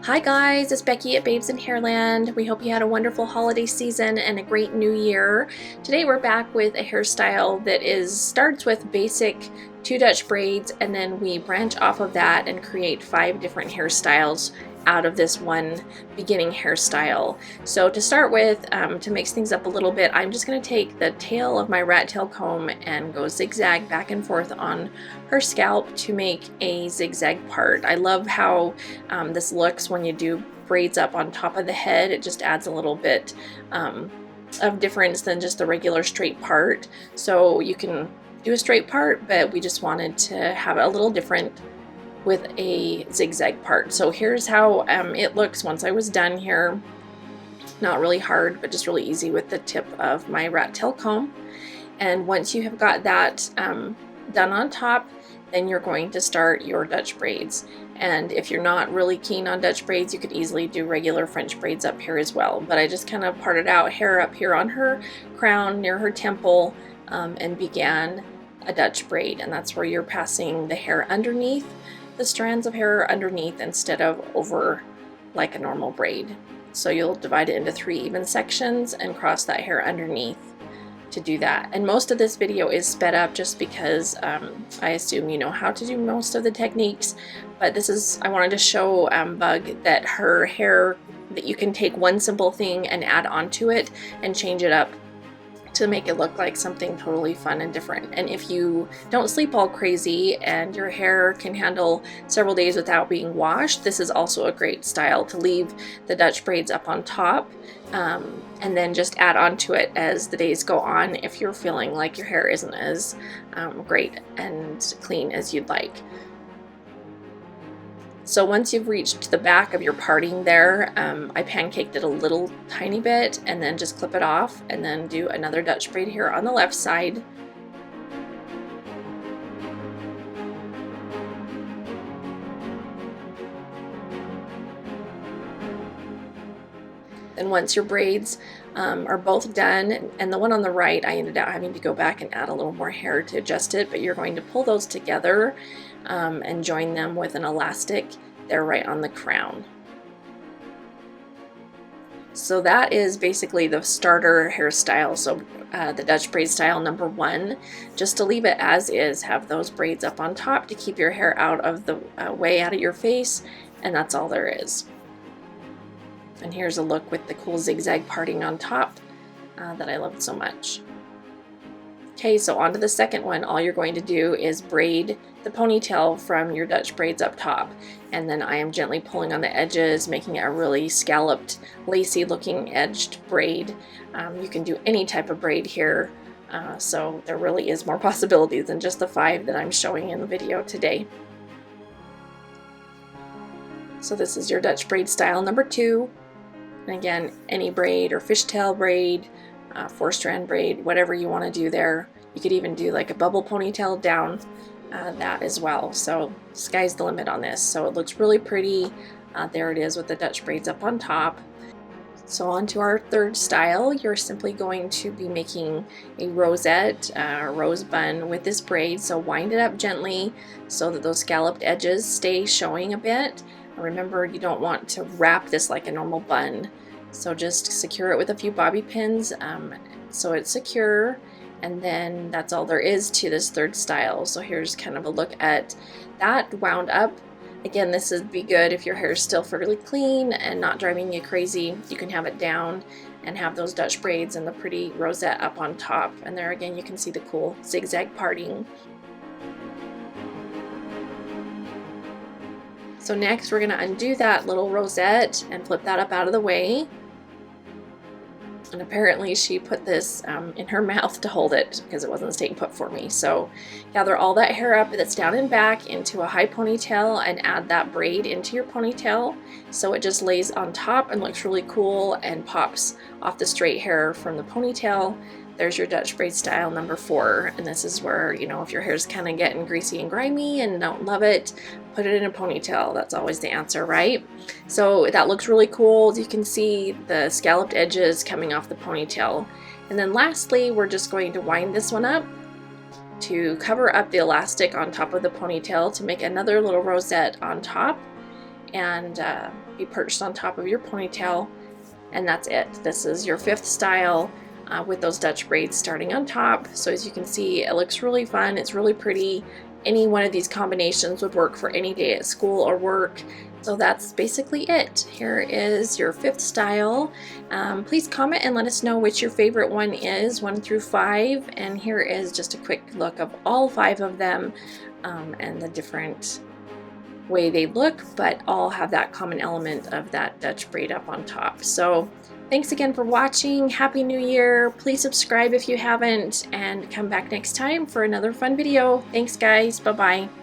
Hi guys, it's Becky at Babes in Hairland. We hope you had a wonderful holiday season and a great new year. Today we're back with a hairstyle that starts with basic 2 Dutch braids, and then we branch off of that and create 5 different hairstyles out of this one beginning hairstyle. So to start with, to mix things up a little bit, I'm just going to take the tail of my rat tail comb and go zigzag back and forth on her scalp to make a zigzag part. I love how this looks when you do braids up on top of the head. It just adds a little bit of difference than just the regular straight part. So you can do a straight part, but we just wanted to have it a little different with a zigzag part. So here's how it looks once I was done here. Not really hard, but just really easy with the tip of my rat tail comb. And once you have got that done on top, then you're going to start your Dutch braids. And if you're not really keen on Dutch braids, you could easily do regular French braids up here as well. But I just kind of parted out hair up here on her crown near her temple and began a Dutch braid. And that's where you're passing the hair underneath, the strands of hair underneath instead of over like a normal braid. So you'll divide it into 3 even sections and cross that hair underneath to do that. And most of this video is sped up just because I assume you know how to do most of the techniques, but I wanted to show Bug that her hair, that you can take one simple thing and add onto it and change it up to make it look like something totally fun and different. And if you don't sleep all crazy and your hair can handle several days without being washed, this is also a great style to leave the Dutch braids up on top and then just add on to it as the days go on if you're feeling like your hair isn't as great and clean as you'd like. So once you've reached the back of your parting there, I pancaked it a little tiny bit and then just clip it off and then do another Dutch braid here on the left side. And once your braids are both done, and the one on the right, I ended up having to go back and add a little more hair to adjust it, but you're going to pull those together and join them with an elastic there right on the crown. So that is basically the starter hairstyle. So the Dutch braid style number 1, just to leave it as is, have those braids up on top to keep your hair out of the way out of your face, and that's all there is. And here's a look with the cool zigzag parting on top that I loved so much. Okay, so on to the second one. All you're going to do is braid the ponytail from your Dutch braids up top. And then I am gently pulling on the edges, making it a really scalloped, lacy looking edged braid. You can do any type of braid here. So there really is more possibilities than just the 5 that I'm showing in the video today. So this is your Dutch braid style number 2. And again, any braid or fishtail braid, 4-strand braid, whatever you want to do there. You could even do like a bubble ponytail down that as well. So sky's the limit on this. So it looks really pretty. There it is with the Dutch braids up on top. So on to our third style. You're simply going to be making a rosette, rose bun with this braid. So wind it up gently so that those scalloped edges stay showing a bit. Remember, you don't want to wrap this like a normal bun, so just secure it with a few bobby pins so it's secure, and then that's all there is to this third style. So here's kind of a look at that wound up. Again, this would be good if your hair is still fairly clean and not driving you crazy. You can have it down and have those Dutch braids and the pretty rosette up on top, and there again you can see the cool zigzag parting. So next we're going to undo that little rosette and flip that up out of the way. And apparently she put this in her mouth to hold it because it wasn't staying put for me. So gather all that hair up that's down and back into a high ponytail and add that braid into your ponytail so it just lays on top and looks really cool and pops off the straight hair from the ponytail. There's your Dutch braid style number 4, and this is where, you know, if your hair's kind of getting greasy and grimy and don't love it, put it in a ponytail. That's always the answer, right? So that looks really cool. You can see the scalloped edges coming off the ponytail. And then lastly, we're just going to wind this one up to cover up the elastic on top of the ponytail to make another little rosette on top. and be perched on top of your ponytail, and that's it. This is your 5th style with those Dutch braids starting on top. So as you can see, it looks really fun. It's really pretty. Any one of these combinations would work for any day at school or work. So that's basically it. Here is your 5th style. Please comment and let us know which your favorite one is, 1 through 5. And here is just a quick look of all 5 of them and the different way they look, but all have that common element of that Dutch braid up on top. So thanks again for watching. Happy New Year. Please subscribe if you haven't, and come back next time for another fun video. Thanks guys. Bye-bye.